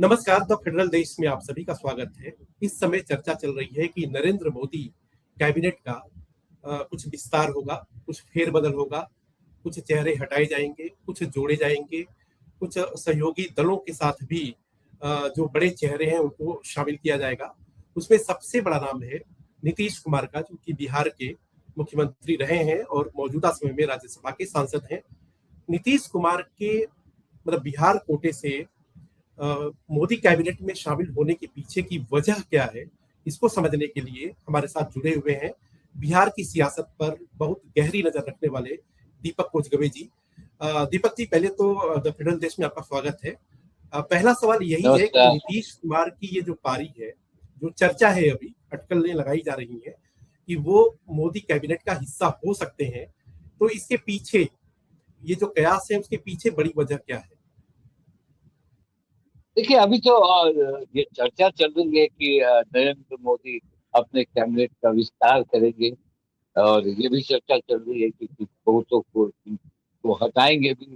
नमस्कार। The federal देश में आप सभी का स्वागत है। इस समय चर्चा चल रही है कि नरेंद्र मोदी कैबिनेट का कुछ विस्तार होगा, कुछ फेरबदल होगा, कुछ चेहरे हटाए जाएंगे, कुछ जोड़े जाएंगे, कुछ सहयोगी दलों के साथ भी जो बड़े चेहरे हैं उनको शामिल किया जाएगा। उसमें सबसे बड़ा नाम है नीतीश कुमार का, जो कि बिहार के मुख्यमंत्री रहे हैं और मौजूदा समय में राज्यसभा के सांसद हैं। नीतीश कुमार के बिहार कोटे से मोदी कैबिनेट में शामिल होने के पीछे की वजह क्या है, इसको समझने के लिए हमारे साथ जुड़े हुए हैं बिहार की सियासत पर बहुत गहरी नजर रखने वाले दीपक कोचगवे जी। दीपक जी, पहले तो द फेडरल देश में आपका स्वागत है। पहला सवाल यही है कि नमस्कार। नीतीश कुमार की ये जो पारी है, जो चर्चा है, अभी अटकलें लगाई जा रही हैं कि वो मोदी कैबिनेट का हिस्सा हो सकते हैं, तो इसके पीछे ये जो कयास है उसके पीछे बड़ी वजह क्या है? देखिए, अभी तो ये चर्चा चल रही है कि नरेंद्र मोदी अपने कैबिनेट का विस्तार करेंगे। और ये भी चर्चा चल रही है कि कुछ बहुतों को हटाएंगे भी,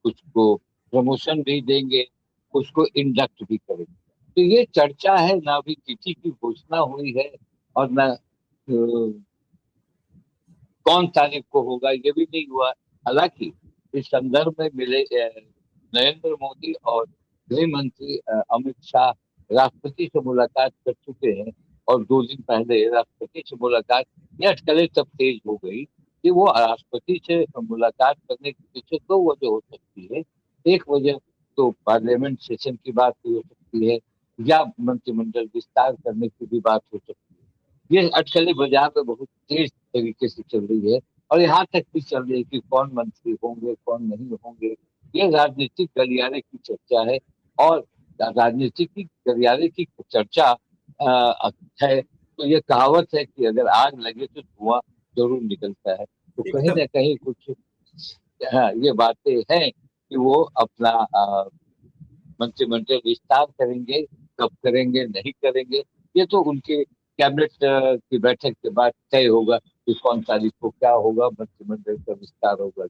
कुछ को प्रमोशन भी देंगे, कुछ को इंडक्ट भी करेंगे। तो ये चर्चा है, ना अभी तिथि की घोषणा हुई है और ना कौन तारीख को होगा ये भी नहीं हुआ। हालांकि इस संदर्भ में मिले नरेंद्र मोदी और गृह मंत्री अमित शाह राष्ट्रपति से मुलाकात कर चुके हैं। और 2 दिन पहले राष्ट्रपति से मुलाकात, यह अटकलें तब तेज हो गई कि वो राष्ट्रपति से मुलाकात करने के पीछे 2 वजह हो सकती है। एक वजह तो पार्लियामेंट सेशन की बात भी हो सकती है, या मंत्रिमंडल विस्तार करने की भी बात हो सकती है। ये अटकलें बाजार में बहुत तेज तरीके से चल रही है। और यहाँ तक भी चल रही है कि कौन मंत्री होंगे, कौन नहीं होंगे। ये राजनीतिक गलियारे की चर्चा है। और राजनीतिक की गलियारे की चर्चा है तो ये कहावत है कि अगर आग लगे तो धुआं जरूर निकलता है। तो कहीं एकदम। ना कहीं कुछ, हाँ, ये बातें हैं कि वो अपना मंत्रिमंडल विस्तार करेंगे। कब करेंगे, नहीं करेंगे, ये तो उनके कैबिनेट की बैठक के बाद तय होगा कि कौन तारीख को क्या होगा, मंत्रिमंडल का विस्तार होगा।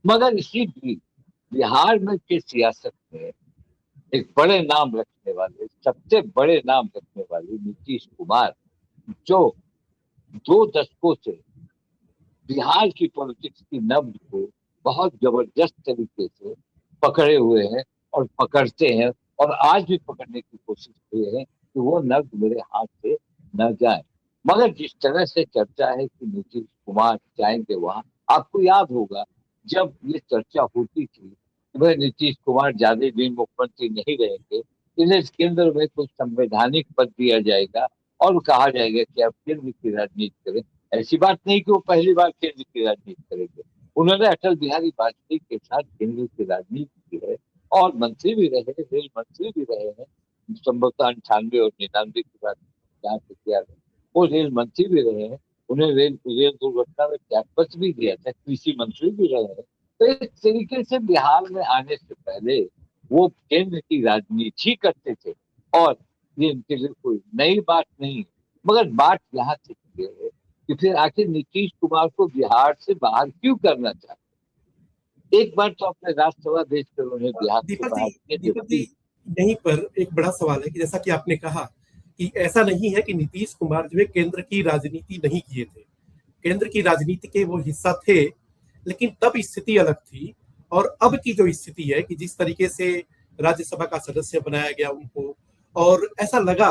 मगर इसी बीच बिहार में की सियासत में एक बड़े नाम रखने वाले, सबसे बड़े नाम रखने वाले नीतीश कुमार, जो 2 दशकों से बिहार की पॉलिटिक्स की नब्ज को बहुत जबरदस्त तरीके से पकड़े हुए हैं और पकड़ते हैं। और आज भी पकड़ने की कोशिश किए हैं कि वो नब्ज मेरे हाथ से न जाए। मगर जिस तरह से चर्चा है कि नीतीश कुमार जाएंगे वहां, आपको याद होगा जब ये चर्चा होती थी कि भाई नीतीश कुमार ज्यादा दिन मुख्यमंत्री नहीं रहेंगे, इन्हें केंद्र में कुछ संवैधानिक पद दिया जाएगा और कहा जाएगा कि आप केंद्र की राजनीति करें। ऐसी बात नहीं कि वो पहली बार केंद्र की राजनीति करेंगे। उन्होंने अटल बिहारी वाजपेयी के साथ केंद्र की राजनीति की है और मंत्री भी रहे, रेल मंत्री भी रहे हैं। संभवतः 98 और 99 की बात जहाँ तक याद है, वो रेल मंत्री भी रहे हैं। उन्हें रेल रेल दुर्घटना में त्यागपत्र भी दिया था, कृषि मंत्री भी रहे हैं। तो एक तरीके से बिहार में आने से पहले वो केंद्र की राजनीति ही करते थे। और ये इनके लिए कोई नई बात नहीं है। मगर बात यहाँ तक ये है कि फिर आखिर नीतीश कुमार को बिहार से बाहर क्यों करना चाहते। एक बार तो अपने राज्यसभा भेजकर उन्हें बिहार से दीपक जी, बाहर किया, दीपक जी, जबकि यहीं पर एक बड़ा सवाल है कि जैसा कि आपने कहा कि ऐसा नहीं है कि नीतीश कुमार जो है केंद्र की राजनीति नहीं किए थे। केंद्र की राजनीति के वो हिस्सा थे, लेकिन तब स्थिति अलग थी। और अब की जो स्थिति है कि जिस तरीके से राज्यसभा का सदस्य बनाया गया उनको, और ऐसा लगा,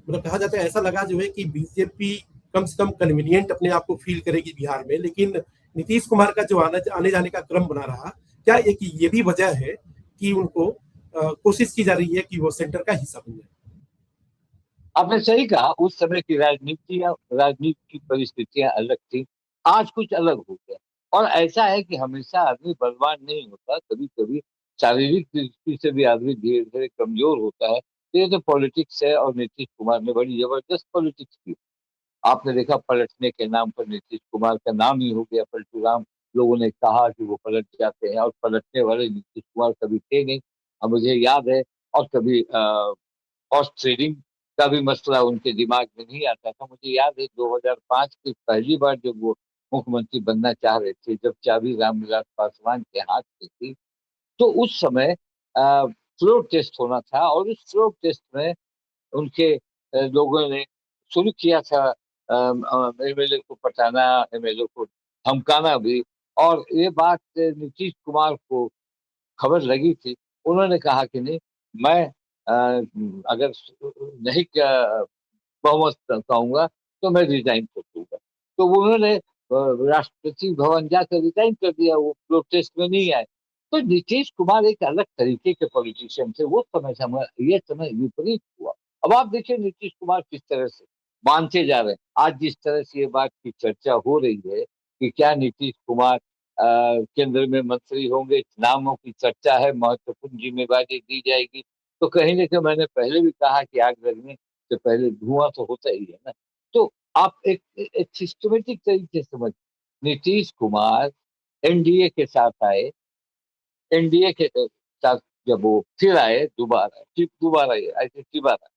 कहा जाता है, ऐसा लगा जो है कि बीजेपी कम से कम कन्वीनियंट अपने आप को फील करेगी बिहार में, लेकिन नीतीश कुमार का जो आने जाने का क्रम बना रहा, क्या एक ये भी वजह है कि उनको कोशिश की जा रही है कि वो सेंटर का हिस्सा बन जाए? आपने सही कहा, उस समय की राजनीति की परिस्थितियां अलग थी। आज कुछ अलग हो गया। और ऐसा है कि हमेशा आदमी बलवान नहीं होता, कभी कभी शारीरिक दृष्टि से भी आदमी धीरे धीरे कमजोर होता है। तो ये तो पॉलिटिक्स है और नीतीश कुमार ने बड़ी जबरदस्त पॉलिटिक्स की। आपने देखा, पलटने के नाम पर नीतीश कुमार का नाम ही हो गया पलटू राम। लोगों ने कहा कि वो पलट जाते हैं, और पलटने वाले नीतीश कुमार कभी थे नहीं। अब मुझे याद है। और कभी हॉर्स ट्रेडिंग का भी मसला उनके दिमाग में नहीं आता था। मुझे याद है 2005 की पहली बार जब वो मुख्यमंत्री बनना चाह रहे थे, जब चाबी रामविलास पासवान के हाथ में थी, तो उस समय फ्लोर टेस्ट होना था, और उस फ्लोर टेस्ट में उनके लोगों ने शुरू किया था एमएलए को पटाना, एमएलए को धमकाना भी। और ये बात नीतीश कुमार को खबर लगी थी। उन्होंने कहा कि नहीं, मैं अगर नहीं बहुमत कहूंगा तो मैं रिजाइन कर दूंगा। तो उन्होंने राष्ट्रपति भवन जाकर रिजाइन कर दिया, वो प्रोटेस्ट में नहीं आए। तो नीतीश कुमार एक अलग तरीके के पॉलिटिशियन थे, वो समय ये समय विपरीत हुआ। अब आप देखिए नीतीश कुमार किस तरह से मानते जा रहे हैं। आज जिस तरह से ये बात की चर्चा हो रही है कि क्या नीतीश कुमार केंद्र में मंत्री होंगे, नामों की चर्चा है, महत्वपूर्ण जिम्मेदारी दी जाएगी, तो कहीं ना कहीं मैंने पहले भी कहा कि आग लगने से पहले धुआं तो होता ही है ना। तो आप एक सिस्टमेटिक तरीके से समझ, नीतीश कुमार एनडीए के साथ आए, एनडीए के साथ जब वो फिर आए, दोबारा आई थिंक दोबारा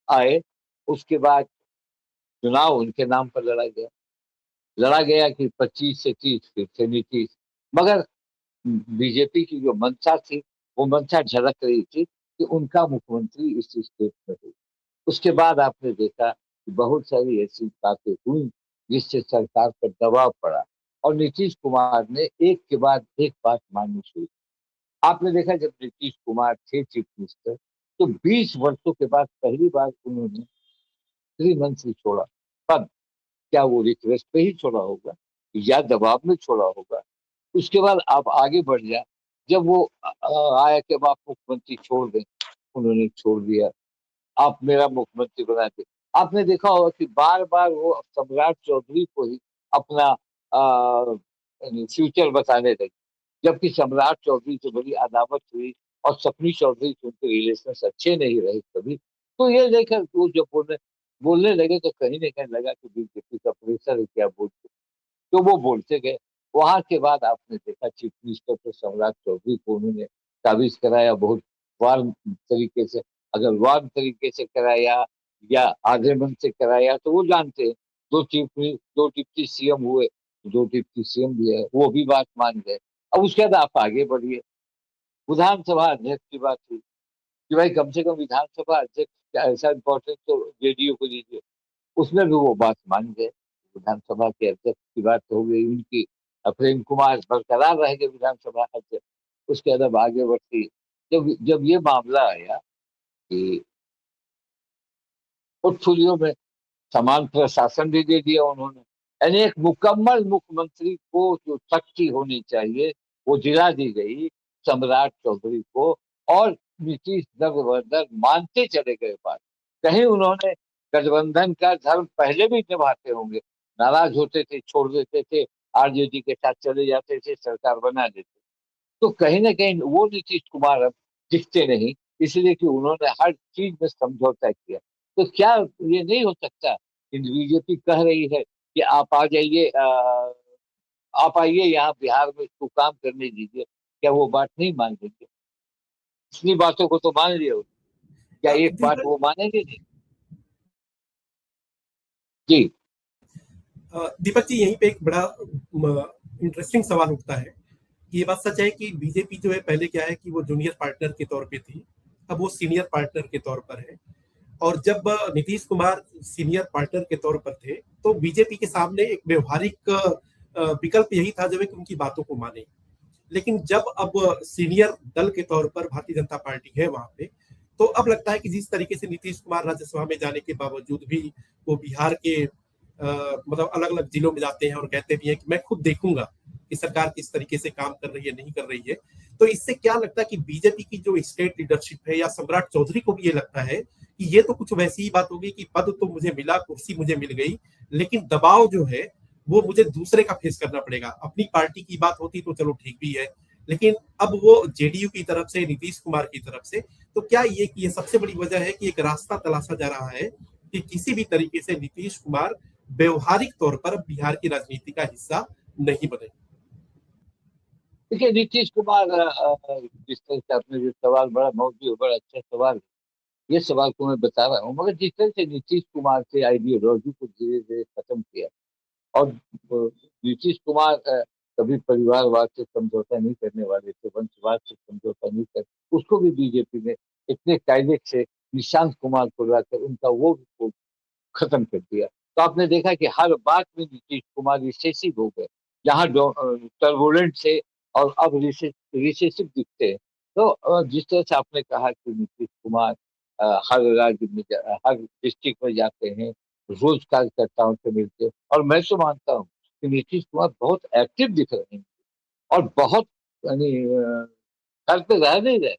आए, उसके बाद चुनाव उनके नाम पर लड़ा गया कि 25 से 30 फिर से नीतीश। मगर बीजेपी की जो मंशा थी, वो मंशा झलक रही थी कि उनका मुख्यमंत्री इस स्टेट में हो। उसके बाद आपने देखा कि बहुत सारी ऐसी बातें हुई जिससे सरकार पर दबाव पड़ा, और नीतीश कुमार ने एक के बाद एक बात माननी शुरू। आपने देखा जब नीतीश कुमार थे चीफ मिनिस्टर, तो 20 वर्षों के बाद पहली बार उन्होंने गृह मंत्री छोड़ा। तब क्या वो रिक्वेस्ट पे ही छोड़ा होगा या दबाव में छोड़ा होगा? उसके बाद आप आगे बढ़ जाए, जब वो आया कि अब आप मुख्यमंत्री छोड़ दें, उन्होंने छोड़ दिया, आप मेरा मुख्यमंत्री बना दे। आपने देखा होगा कि बार बार वो सम्राट चौधरी को ही अपना फ्यूचर बताने लगे, जबकि सम्राट चौधरी से बड़ी अदावत हुई और सपनी चौधरी से उनके रिलेशन अच्छे नहीं रहे कभी। तो ये लेकर वो जब बोलने लगे तो कहीं ना कहीं लगा कि बीजेपी का प्रेशर है क्या बोलते, तो वो बोलते गए। वहां के बाद आपने देखा चीफ मिनिस्टर तो सम्राट चौधरी को उन्होंने काबिज कराया बहुत वार्म तरीके से। अगर वार्म तरीके से कराया या आधे मन से कराया तो वो जानते हैं। दो डिप्टी सीएम हुए, दो डिप्टी सीएम भी है, वो भी बात मान गए। अब उसके बाद आप आगे बढ़िए, विधानसभा अध्यक्ष की बात हुई कि भाई कम से कम विधानसभा अध्यक्ष का ऐसा इम्पोर्टेंस तो जेडीयू को दीजिए, उसमें भी वो बात मान गए। विधानसभा के अध्यक्ष की बात हो गई उनकी, प्रेम कुमार बरकरार रहेंगे विधानसभा अध्यक्ष। उसके बाद अब आगे बढ़ती, जब जब ये मामला आया कि पोर्टफोलियो में समान प्रशासन भी दे दिया उन्होंने, यानी एक मुकम्मल मुख्यमंत्री को जो शक्ति होनी चाहिए वो दिला दी गई सम्राट चौधरी को। और नीतीश दर बदर मानते चले गए बात। कहीं उन्होंने गठबंधन का धर्म पहले भी निभाते होंगे, नाराज होते थे, छोड़ देते थे, आरजेडी के साथ चले जाते थे, सरकार बना देते। तो कहीं ना कहीं वो नीतीश कुमार अब दिखते नहीं, इसलिए कि उन्होंने हर चीज में समझौता किया। तो क्या ये नहीं हो सकता कि बीजेपी कह रही है कि आप आ जाइए, आप आइए यहाँ बिहार में, इसको काम करने दीजिए, क्या वो बात नहीं मान लेंगे? इतनी बातों को तो मान लिया, क्या एक बात दीपक वो मानेंगे नहीं? जी। दीपक जी, यहीं पे एक बड़ा इंटरेस्टिंग सवाल उठता है। ये बात सच है कि बीजेपी जो है, पहले क्या है कि वो जूनियर पार्टनर के तौर पे थी, अब वो सीनियर पार्टनर के तौर पर है। और जब नीतीश कुमार सीनियर पार्टनर के तौर पर थे, तो बीजेपी के सामने एक व्यवहारिक विकल्प यही था जो है कि उनकी बातों को माने। लेकिन जब अब सीनियर दल के तौर पर भारतीय जनता पार्टी है वहां पे, तो अब लगता है कि जिस तरीके से नीतीश कुमार राज्यसभा में जाने के बावजूद भी वो बिहार के मतलब अलग अलग जिलों में जाते हैं और कहते भी हैं कि मैं खुद देखूंगा कि सरकार किस तरीके से काम कर रही है, नहीं कर रही है। तो इससे क्या लगता है कि बीजेपी की जो स्टेट लीडरशिप है, या सम्राट चौधरी को भी ये लगता है कि ये तो कुछ वैसी ही बात होगी कि पद तो मुझे मिला, कुर्सी मुझे मिल गई, लेकिन दबाव जो है वो मुझे दूसरे का फेस करना पड़ेगा। अपनी पार्टी की बात होती तो चलो ठीक भी है, लेकिन अब वो जेडीयू की तरफ से, नीतीश कुमार की तरफ से, तो क्या ये सबसे बड़ी वजह है कि एक रास्ता तलाशा जा रहा है कि किसी भी तरीके से नीतीश कुमार व्यवहारिक तौर पर बिहार की राजनीति का हिस्सा नहीं बने? देखिए नीतीश कुमार जिस तरह से आपने जो सवाल, बड़ा मौजूद, बड़ा अच्छा सवाल, ये सवाल को मैं बता रहा हूँ। मगर जिस तरह से नीतीश कुमार के आइडियोलॉजी को धीरे धीरे खत्म किया, और नीतीश कुमार कभी परिवारवाद से समझौता नहीं करने वाले थे, वंशवाद से समझौता नहीं कर, उसको भी बीजेपी ने इतने कायदे से निशांत कुमार को लाकर उनका वो खत्म कर दिया। तो आपने देखा कि हर बात में नीतीश कुमार रिसेसिव हो गए, जहाँ टर्बुलेंट थे और अब रिसेसिव दिखते हैं। तो जिस तरह से आपने कहा कि नीतीश कुमार हर राज्य में हर डिस्ट्रिक्ट में जाते हैं, रोज कार्यकर्ताओं से मिलते हैं, और मैं तो मानता हूँ कि नीतीश कुमार बहुत एक्टिव दिख रहे हैं और बहुत यानी घर पे रह नहीं रहे।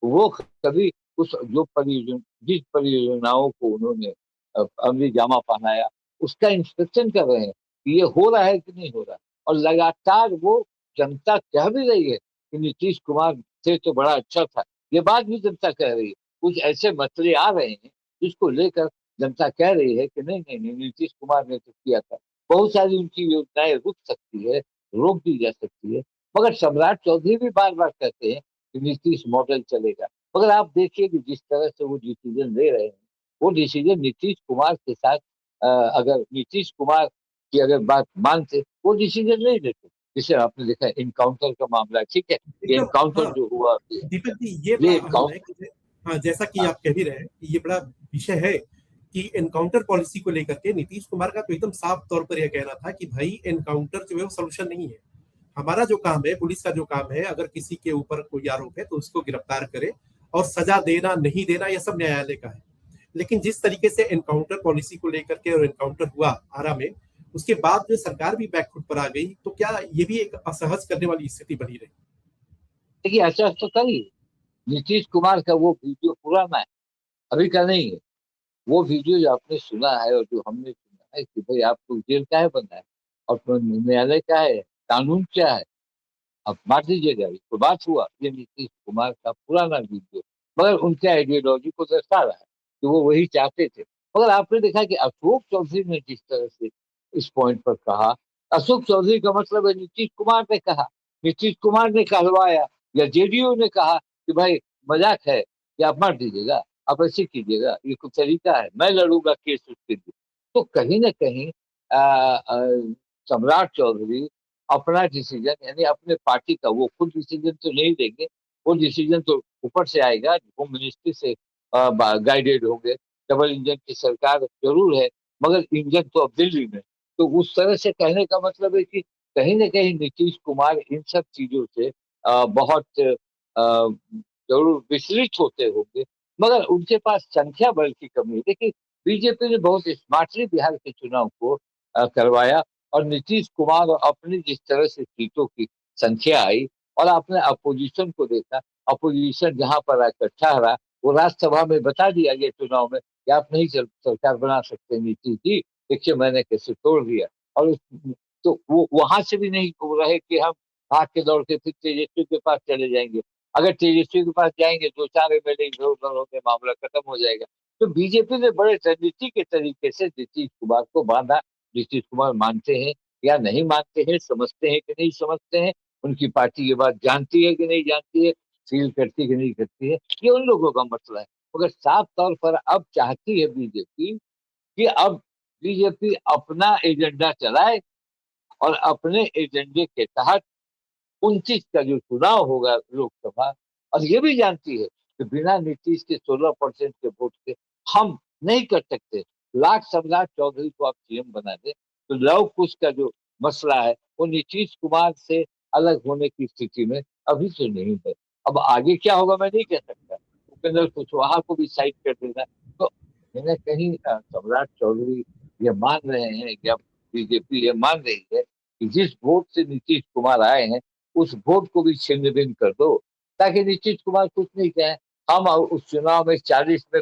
वो कभी उस जो परियोजना जिस परियोजनाओं को उन्होंने अमली जामा पहनाया, उसका इंस्पेक्शन कर रहे हैं कि ये हो रहा है कि नहीं हो रहा। और लगातार वो जनता कह भी रही है कि नीतीश कुमार थे तो बड़ा अच्छा था, ये बात भी जनता कह रही है। कुछ ऐसे मसले आ रहे हैं जिसको लेकर जनता कह रही है कि नहीं नहीं नहीं, नीतीश कुमार ने तो किया था। बहुत सारी उनकी योजनाएं रुक सकती है, रोक दी जा सकती है, मगर सम्राट चौधरी भी बार बार कहते हैं कि नीतीश मॉडल चलेगा। मगर आप देखिए कि जिस तरह से वो डिसीजन ले रहे हैं, वो डिसीजन नीतीश कुमार के साथ अगर नीतीश कुमार की अगर बात मानते, वो डिसीजन नहीं लेते। जैसे आपने देखा इनकाउंटर का मामला, ठीक है, ये एकदम। इनकाउंटर हाँ जो हुआ, दीपक जी, ये बड़ा ये अहम है इनकाउंटर। कि हाँ, जैसा कि आप कह भी रहे हैं कि ये बड़ा विषय है कि एनकाउंटर पॉलिसी को लेकर के नीतीश कुमार का तो एकदम साफ तौर पर यह कहना था कि भाई एनकाउंटर जो है वो सोल्यूशन नहीं है। हमारा जो काम है, पुलिस का जो काम है, अगर किसी के ऊपर कोई आरोप है तो उसको गिरफ्तार करे और सजा देना नहीं देना यह सब न्यायालय का है। लेकिन जिस तरीके से एनकाउंटर पॉलिसी को लेकर के और एनकाउंटर हुआ आरा में, उसके बाद जो सरकार भी बैकफुट पर आ गई, तो क्या ये भी एक असहज करने वाली स्थिति बनी रही? देखिए ऐसा तो करिए, नीतीश कुमार का वो वीडियो पुराना है, अभी का नहीं है। वो वीडियो जो आपने सुना है और जो हमने सुना है कि भाई आपको जेल का है बनना है और न्यायालय का है, कानून क्या है, अब मार दीजिएगा, इसको बात हुआ। ये नीतीश कुमार का पुराना वीडियो, मगर उनके आइडियोलॉजी को दर्शा रहा है कि वो वही चाहते थे। मगर आपने देखा कि अशोक चौधरी ने जिस तरह से इस पॉइंट पर कहा, अशोक चौधरी का मतलब है नीतीश कुमार ने कहा, नीतीश कुमार ने कहलवाया, या जेडीयू ने कहा कि भाई मजाक है कि आप मार दीजिएगा, आप ऐसे कीजिएगा, ये कुछ तरीका है, मैं लड़ूंगा केस उसके लिए। तो कहीं ना कहीं सम्राट चौधरी अपना डिसीजन, यानी अपने पार्टी का, वो खुद डिसीजन तो नहीं देंगे, वो डिसीजन तो ऊपर से आएगा, होम मिनिस्ट्री से गाइडेड होंगे। डबल इंजन की सरकार जरूर है, मगर इंजन तो अब दिल्ली में। तो उस तरह से कहने का मतलब है कि कहीं ना कहीं नीतीश कुमार इन सब चीजों से बहुत जरूर विचलित होते होंगे, मगर उनके पास संख्या बल की कमी है। देखिए बीजेपी ने बहुत स्मार्टली बिहार के चुनाव को करवाया, और नीतीश कुमार अपनी जिस तरह से सीटों की संख्या आई, और आपने अपोजिशन को देखा, अपोजिशन जहां पर इकट्ठा रहा, वो राज्यसभा में बता दिया गया चुनाव में कि आप नहीं सरकार बना सकते नीतीश जी, देखिए मैंने कैसे तोड़ दिया। और तो वो वहां से भी नहीं रहे कि हम भाग के दौड़ के फिर तेजस्वी के पास चले जाएंगे। अगर तेजस्वी के पास जाएंगे, दो चार एमएलए इधर उधर होंगे, मामला खत्म हो जाएगा। तो बीजेपी ने बड़े रणनीति के तरीके से नीतीश कुमार को बांधा। नीतीश कुमार मानते हैं या नहीं मानते हैं, समझते हैं कि नहीं समझते हैं, उनकी पार्टी ये बात जानती है कि नहीं जानती है, फील करती है कि नहीं करती है, ये उन लोगों का मसला है। मगर साफ तौर पर अब चाहती है बीजेपी कि अब बीजेपी अपना एजेंडा चलाए, और अपने एजेंडे के तहत 29 का जो चुनाव होगा लोकसभा, और ये भी जानती है कि बिना नीतीश के 16% के वोट के हम नहीं कर सकते। लाख सम्राट चौधरी को आप सीएम बना दे, तो लव कुश का जो मसला है वो नीतीश कुमार से अलग होने की स्थिति में अभी तो नहीं है। अब आगे क्या होगा मैं नहीं कह सकता, उपेंद्र कुशवाहा को भी साइड कर देना। तो कहीं ना कहीं सम्राट चौधरी ये मान रहे हैं कि अब बीजेपी ये मान रही है कि जिस वोट से नीतीश कुमार आए हैं, उस वोट को भी छिन्न भिन्न कर दो, ताकि नीतीश कुमार कुछ नहीं कहें। हम उस चुनाव में 40 में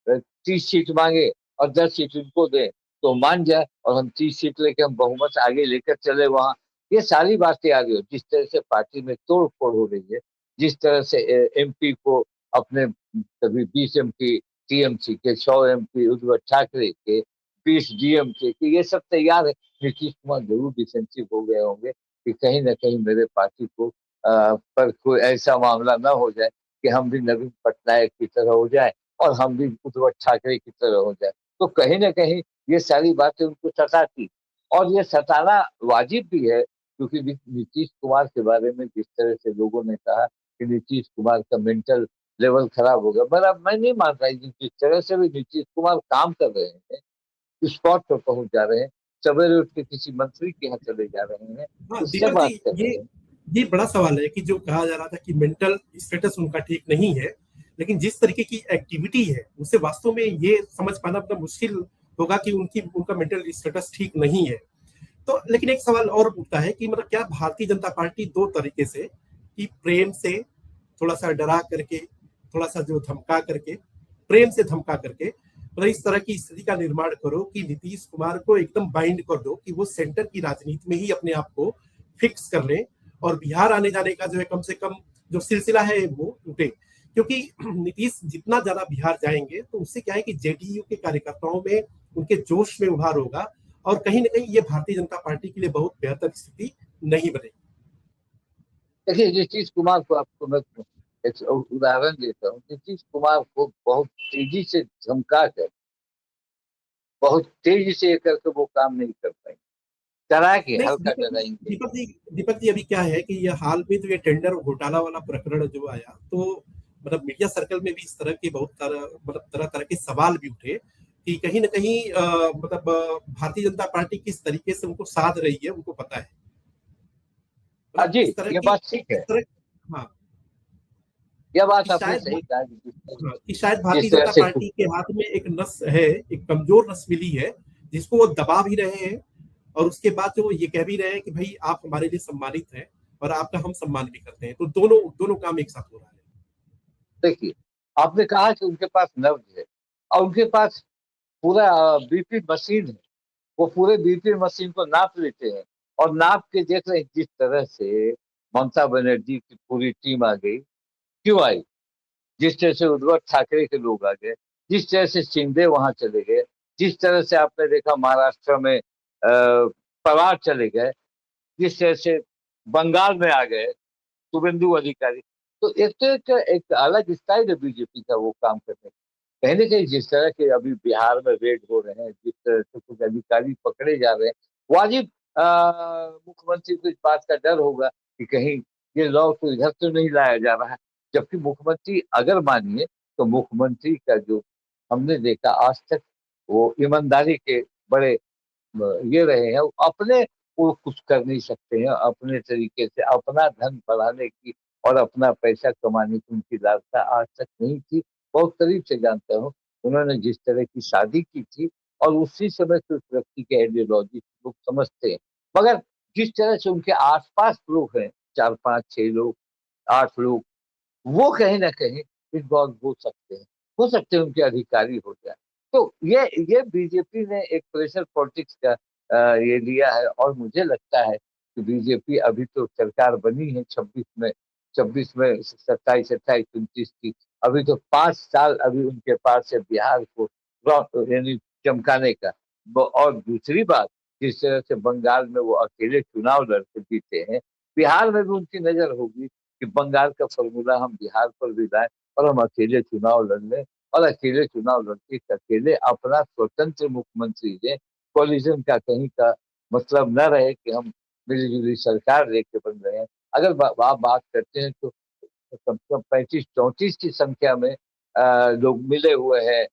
30 सीट मांगे और 10 सीट उनको दें, तो मान जाए और हम 30 सीट लेके हम बहुमत आगे लेकर चले वहां। ये सारी बातें आ गई। जिस तरह से पार्टी में तोड़ फोड़ हो रही है, जिस तरह से एमपी को अपने कभी 20 एमपी टीएमसी के, 100 एमपी उद्धव ठाकरे के, 20 डीएमके के, ये सब तैयार है। नीतीश कुमार जरूर डिफेंसिव हो गए होंगे कि कहीं ना कहीं मेरे पार्टी को पर कोई ऐसा मामला ना हो जाए कि हम भी नवीन पटनायक की तरह हो जाए और हम भी उद्धव ठाकरे की तरह हो जाए। तो कहीं ना कहीं ये सारी बातें उनको सताती, और ये सताना वाजिब भी है। क्योंकि नीतीश कुमार के बारे में जिस तरह से लोगों ने कहा कि नीतीश कुमार का मेंटल लेवल खराब हो गया, पर अब मैं नहीं मान रहा हूँ। जिस तरह से भी नीतीश कुमार काम कर रहे हैं, स्पॉट पर पहुंच जा रहे हैं, सवेरे उठ के किसी मंत्री के यहाँ चले जा रहे हैं, हाँ उससे दीपक जी, बात कर ये रहे हैं। ये बड़ा सवाल है कि जो कहा जा रहा था कि मेंटल स्टेटस उनका ठीक नहीं है, लेकिन जिस तरीके की एक्टिविटी है उससे वास्तव में ये समझ पाना अपना मुश्किल होगा कि उनकी उनका मेंटल स्टेटस ठीक नहीं है। तो लेकिन एक सवाल और उठता है कि मतलब क्या भारतीय जनता पार्टी दो तरीके से, कि प्रेम से थोड़ा सा डरा करके, थोड़ा सा जो धमका करके, प्रेम से धमका करके, मतलब इस तरह की स्थिति का निर्माण करो कि नीतीश कुमार को एकदम बाइंड कर दो कि वो सेंटर की राजनीति में ही अपने आप को फिक्स कर लें, और बिहार आने जाने का जो है कम से कम जो सिलसिला है वो टूटे। क्योंकि नीतीश जितना ज्यादा बिहार जाएंगे तो उससे क्या है कि जेडीयू के कार्यकर्ताओं में, उनके जोश में उभार होगा, और कहीं ना कहीं ये भारतीय जनता पार्टी के लिए बहुत बेहतर स्थिति नहीं बनेगी। देखिए, नीतीश कुमार को आपको मैं एक उदाहरण देता हूँ। नीतीश कुमार को बहुत तेजी से धमका कर, बहुत तेजी से ये करके वो काम नहीं कर पाएंगे। डरा के, नहीं हल्का डराएंगे। दीपक जी अभी क्या है कि ये हाल में जो ये टेंडर घोटाला वाला प्रकरण जो आया, तो मतलब मीडिया सर्कल में भी इस तरह के बहुत तरह, मतलब तरह तरह के सवाल भी उठे कि कहीं ना कहीं मतलब भारतीय जनता पार्टी किस तरीके से उनको साध रही है उनको पता है, हाँ मतलब जी, इस तरह ये की, बात ठीक इस है। तरह, हाँ, यह बात कि आपने शायद, सही कहा हाँ, कि शायद जिस भारतीय तरह जनता से पार्टी के हाथ में एक नस है, एक कमजोर नस मिली है, जिसको वो दबा भी रहे हैं, और उसके बाद जो वो ये कह भी रहे हैं कि भाई आप हमारे लिए सम्मानित हैं और आपका हम सम्मान भी करते हैं, तो दोनों दोनों काम एक साथ हो रहा है। देखिए, आपने कहा कि उनके पास नब्ज है और उनके पास पूरा बीपी मशीन है। वो पूरे बीपी मशीन को नाप लेते हैं और नाप के देख रहे हैं जिस तरह से ममता बनर्जी की पूरी टीम आ गई। क्यों आई? जिस तरह से उद्धव ठाकरे के लोग आ गए, जिस तरह से शिंदे वहां चले गए, जिस तरह से आपने देखा महाराष्ट्र में पवार चले गए, जिस तरह से बंगाल में आ गए शुभेंदु अधिकारी। तो एक अलग स्टाइल है बीजेपी का वो काम करने का। कहीं ना कहीं जिस तरह के अभी बिहार में रेड हो रहे हैं, जिस तरह से कुछ अधिकारी पकड़े जा रहे हैं, वाजिब मुख्यमंत्री को इस बात का डर होगा कि कहीं ये लॉ को इधर तो नहीं लाया जा रहा है। जबकि मुख्यमंत्री अगर मानिए तो मुख्यमंत्री का जो हमने देखा आज तक, वो ईमानदारी के बड़े ये रहे हैं। अपने वो कुछ कर नहीं सकते हैं अपने तरीके से अपना धन बढ़ाने की और अपना पैसा कमाने की उनकी लालसा आज तक नहीं थी। बहुत करीब से जानता हूँ। उन्होंने जिस तरह की शादी की थी और उसी समय से उस व्यक्ति के आइडियोलॉजी लोग समझते हैं। मगर जिस तरह से उनके आसपास लोग हैं, 4 5 6 लोग, 8 लोग, वो कहीं ना कहीं इन्वॉल्व हो सकते हैं उनके अधिकारी हो जाए। तो ये बीजेपी ने एक प्रेशर पॉलिटिक्स का ये लिया है और मुझे लगता है कि बीजेपी अभी तो सरकार बनी है 26 में 27 28 29 की। अभी तो 5 साल अभी उनके पास है बिहार को यानी चमकाने का। और दूसरी बात, जिस तरह से बंगाल में वो अकेले चुनाव लड़के जीते हैं, बिहार में भी उनकी नजर होगी कि बंगाल का फॉर्मूला हम बिहार पर भी लाए और हम अकेले चुनाव लड़ लें और अकेले चुनाव लड़के अकेले अपना स्वतंत्र मुख्यमंत्री दें। कोलिजन का कहीं का मतलब न रहे कि हम मिलीजुली सरकार लेके बन रहे हैं। अगर आप बात करते हैं तो कम से कम 35 34 की संख्या में लोग मिले हुए हैं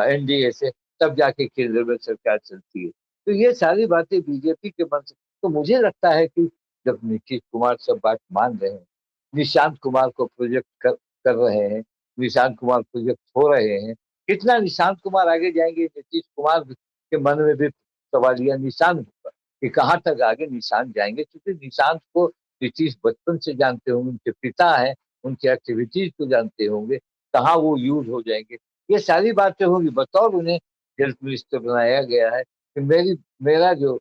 एनडीए से, तब जाके केंद्र में सरकार चलती है। तो ये सारी बातें बीजेपी के मन से, तो मुझे लगता है कि जब नीतीश कुमार सब बात मान रहे हैं, निशांत कुमार को प्रोजेक्ट कर रहे हैं, निशांत कुमार प्रोजेक्ट हो रहे हैं, कितना निशांत कुमार आगे जाएंगे नीतीश कुमार के मन में भी सवालिया निशान होगा कि कहाँ तक आगे निशांत जाएंगे। क्योंकि निशांत को नीतीश बचपन से जानते होंगे, उनके पिता है, उनकी एक्टिविटीज को जानते होंगे, कहाँ वो यूज हो जाएंगे। ये सारी बातें होंगी। बतौर उन्हें हेल्थ मिनिस्टर बनाया गया है कि मेरा जो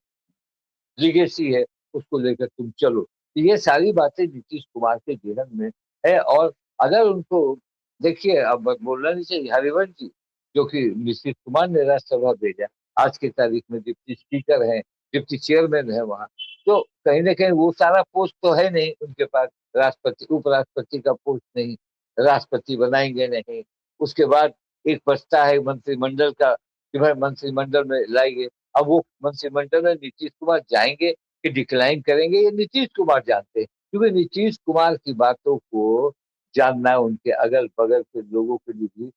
लीगेसी है उसको लेकर तुम चलो। तो ये सारी बातें नीतीश कुमार के जीवन में है। और अगर उनको देखिए, अब बोलना नहीं चाहिए, हरिवंश जी जो कि नीतीश कुमार ने राज्यसभा भेजा, आज की तारीख में डिप्टी स्पीकर हैं, डिप्टी चेयरमैन है वहाँ। तो कहीं ना कहीं वो सारा पोस्ट तो है नहीं उनके पास, राष्ट्रपति उपराष्ट्रपति का पोस्ट नहीं, राष्ट्रपति बनाएंगे नहीं। उसके बाद एक बचता है मंत्रिमंडल का कि भाई मंत्रिमंडल में लाएंगे। अब वो मंत्रिमंडल में नीतीश कुमार जाएंगे कि डिक्लाइन करेंगे, ये नीतीश कुमार जानते हैं, क्योंकि नीतीश कुमार की बातों को जानना उनके अगल बगल के लोगों के लिए भी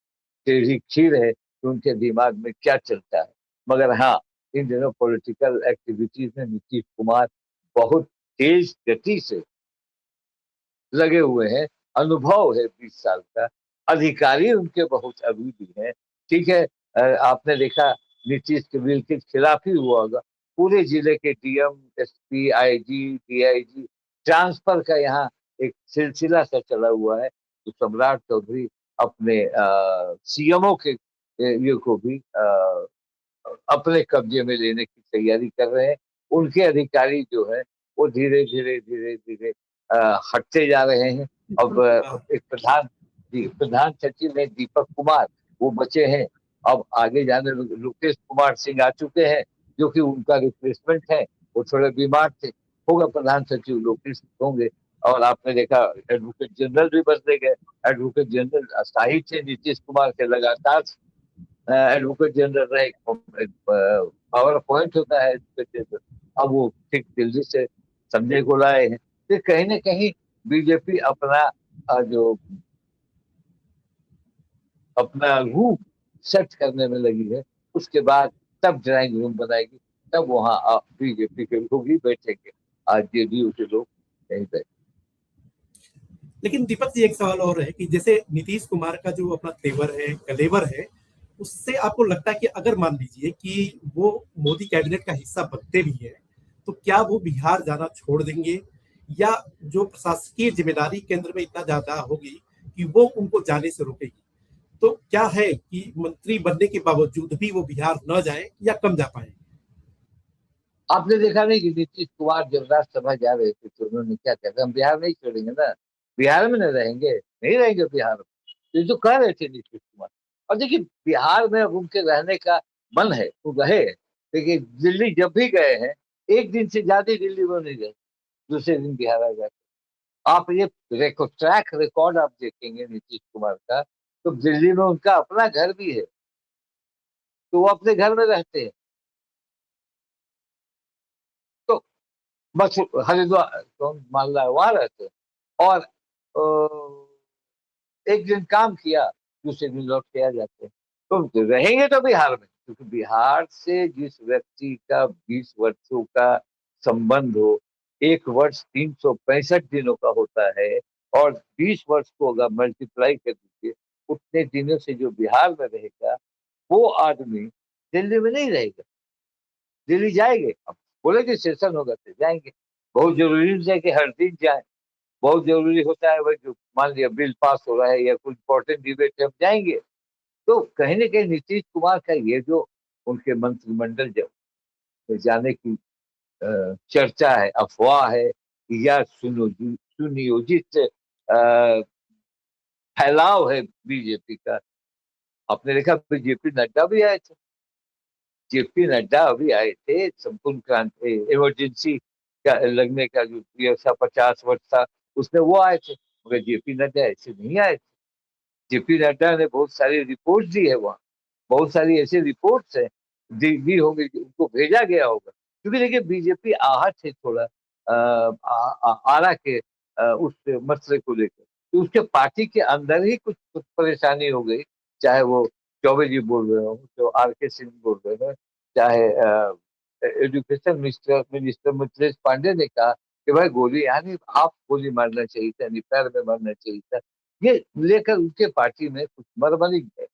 टेढ़ी खीर है कि उनके दिमाग में क्या चलता है। मगर हाँ, इन दिनों पॉलिटिकल एक्टिविटीज में नीतीश कुमार बहुत तेज गति से लगे हुए हैं। अनुभव है 20 साल का, अधिकारी उनके बहुत अभी भी हैं। ठीक है, आपने देखा नीतीश के बिल के खिलाफ ही हुआ होगा, पूरे जिले के DM, SP, IG, DIG transfer का यहाँ एक सिलसिला सा चला हुआ है। तो सम्राट चौधरी अपने सीएमओ के ये को भी अपने कब्जे में लेने की तैयारी कर रहे हैं। उनके अधिकारी जो है वो धीरे धीरे धीरे धीरे हटते जा रहे हैं। अब एक प्रधान सचिव है दीपक कुमार, वो बचे हैं। अब आगे जाने लोकेश कुमार सिंह आ चुके हैं, जो कि उनका रिप्लेसमेंट है। वो थोड़े बीमार थे, होगा प्रधान सचिव लोकेश होंगे। और आपने देखा एडवोकेट जनरल भी बदले गए। एडवोकेट जनरल अस्थायी थे नीतीश कुमार के, लगातार एडवोकेट जनरल रहे, पावर पॉइंट होता है एडवोकेट जनरल। अब वो ठीक दिल्ली से संजय को लाए हैं। तो कहीं ना कहीं बीजेपी अपना जो अपना रूप सेट करने में लगी है। उसके बाद तब ड्राइंग रूम बनाएगी, तब वहाँ बीजेपी के लोग ही बैठेंगे। आज जेडीयू के लोग नहीं बैठे। लेकिन दीपक जी, एक सवाल और है कि जैसे नीतीश कुमार का जो अपना तेवर है, कलेवर है, उससे आपको लगता है कि अगर मान लीजिए कि वो मोदी कैबिनेट का हिस्सा बनते भी है, तो क्या वो बिहार जाना छोड़ देंगे, या जो प्रशासकीय जिम्मेदारी केंद्र में इतना ज्यादा होगी कि वो उनको जाने से रोकेगी? तो क्या है कि मंत्री बनने के बावजूद भी वो बिहार न जाए या कम जा पाए? आपने देखा नहीं कि नीतीश कुमार जब राज्यसभा जा रहे थे तो उन्होंने क्या कहते, हम बिहार नहीं छोड़ेंगे ना, बिहार में नहीं रहेंगे, नहीं रहेंगे बिहार में। ये तो कह रहे थे नीतीश कुमार। और देखिए, बिहार में अब उनके रहने का मन है वो रहे। देखिए, दिल्ली जब भी गए हैं, एक दिन से ज्यादा दिल्ली वो नहीं गए, दूसरे दिन बिहार आ जाते। आप ये ट्रैक रिकॉर्ड आप देखेंगे नीतीश कुमार का, तो दिल्ली में उनका अपना घर भी है, तो वो अपने घर में रहते हैं। तो बस हरिद्वार तो मान लो वहां रहते हैं। और एक दिन काम किया, दूसरे दिन लौट के आ जाते हैं। तो रहेंगे तो बिहार में, क्योंकि बिहार से जिस व्यक्ति का 20 वर्षों का संबंध हो, एक वर्ष 365 दिनों का होता है, और 20 वर्ष को अगर मल्टीप्लाई कर दीजिए, उतने दिनों से जो बिहार में रहेगा, वो आदमी दिल्ली में नहीं रहेगा। दिल्ली जाएंगे, अब बोले कि सेशन होगा तो जाएंगे। बहुत जरूरी नहीं है कि हर दिन जाए, बहुत जरूरी होता है भाई, जो मान लिया बिल पास हो रहा है या कुछ इंपॉर्टेंट डिबेट है, हम जाएंगे। तो कहीं ना कहीं नीतीश कुमार का ये जो उनके मंत्रिमंडल जब जाने की चर्चा है, अफवाह है, या सुनियोजित फैलाव है बीजेपी का। आपने देखा बीजेपी नड्डा भी आए थे, जेपी नड्डा अभी आए थे, संपूर्ण क्रांति इमरजेंसी का लगने का जो ये 50 वर्ष था, उसमें वो आए थे। मगर जेपी नड्डा ऐसे नहीं आए थे। जेपी नड्डा ने बहुत सारी रिपोर्ट दी है वहाँ, बहुत सारी ऐसी रिपोर्ट्स है दी होगी, उनको भेजा गया होगा। क्योंकि देखिए, बीजेपी आहत है थोड़ा आरा के उस मसले को लेकर। तो उसके पार्टी के अंदर ही कुछ परेशानी हो गई। चाहे वो चौबे जी बोल रहे हो, तो आर के सिंह बोल रहे हो, चाहे education minister minister Mithilesh Pandey ने कहा कि भाई गोली, यानी आप गोली मारना चाहिए था, यानी पैर में मारना चाहिए था। ये लेकर उनके पार्टी में कुछ मरमरी है।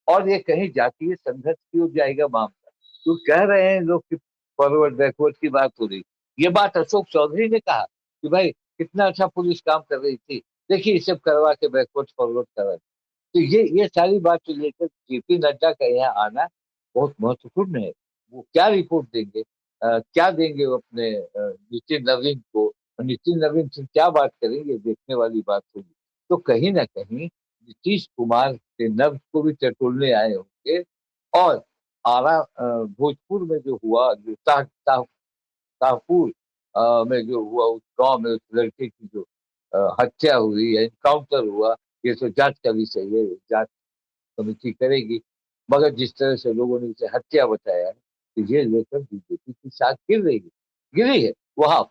और ये कहीं जातीय संघर्ष की ओर जाएगा मामला। तो कह रहे हैं लोग कि फॉरवर्ड बैकवर्ड की बात हो रही। ये बात अशोक चौधरी ने कहा कि भाई कितना अच्छा पुलिस काम कर रही थी, देखिए ये सब करवा के बैकवर्ड फॉरवर्ड कर रहे। तो ये सारी बात को लेकर जेपी नड्डा का यहाँ आना बहुत महत्वपूर्ण है। वो क्या रिपोर्ट देंगे, क्या देंगे वो अपने नितिन नवीन को, और नितिन नवीन से क्या बात करेंगे, देखने वाली बात होगी। तो कहीं ना कहीं नीतीश कुमार के नब्ज को भी टटोलने आए होंगे। और आरा भोजपुर में जो हुआ, जो शाहपुर में जो हुआ, उस गांव में उस लड़के की जो हत्या हुई या इनकाउंटर हुआ, ये तो जांच का विषय है, जांच कमेटी करेगी। मगर जिस तरह से लोगों ने इसे हत्या बताया है, तो ये लेकर बीजेपी की साथ गिर रही है, गिरी है। वहां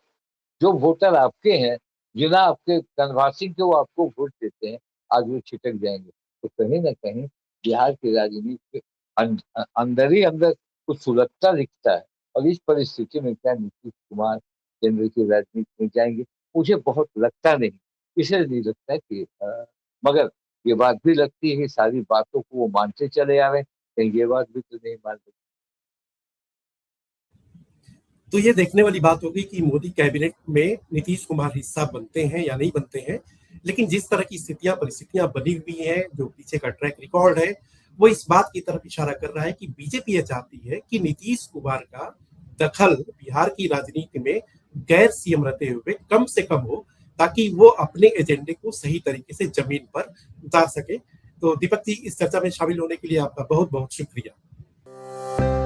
जो वोटर आपके हैं, बिना आपके कन्वासिंग के वो आपको वोट देते हैं, आज वो छिटक जाएंगे। तो कहीं ना कहीं बिहार की राजनीति के अंदर ही अंदर कुछ सुलगता दिखता है। और इस परिस्थिति में क्या नीतीश कुमार केंद्र की राजनीति में जाएंगे, मुझे बहुत लगता नहीं। इसलिए लगता है कि मगर ये बात भी लगती है कि सारी बातों को वो मानते चले आ रहे हैं, कहीं ये बात भी तो नहीं मान रहे। तो ये देखने वाली बात होगी कि मोदी कैबिनेट में नीतीश कुमार हिस्सा बनते हैं या नहीं बनते हैं। लेकिन जिस तरह की स्थितियां परिस्थितियां बनी हुई हैं, जो पीछे का ट्रैक रिकॉर्ड है, वो इस बात की तरफ इशारा कर रहा है कि बीजेपी ये चाहती है कि नीतीश कुमार का दखल बिहार की राजनीति में गैर सीएम रहते हुए कम से कम हो, ताकि वो अपने एजेंडे को सही तरीके से जमीन पर उतार सके। तो दीपक जी, इस चर्चा में शामिल होने के लिए आपका बहुत बहुत शुक्रिया।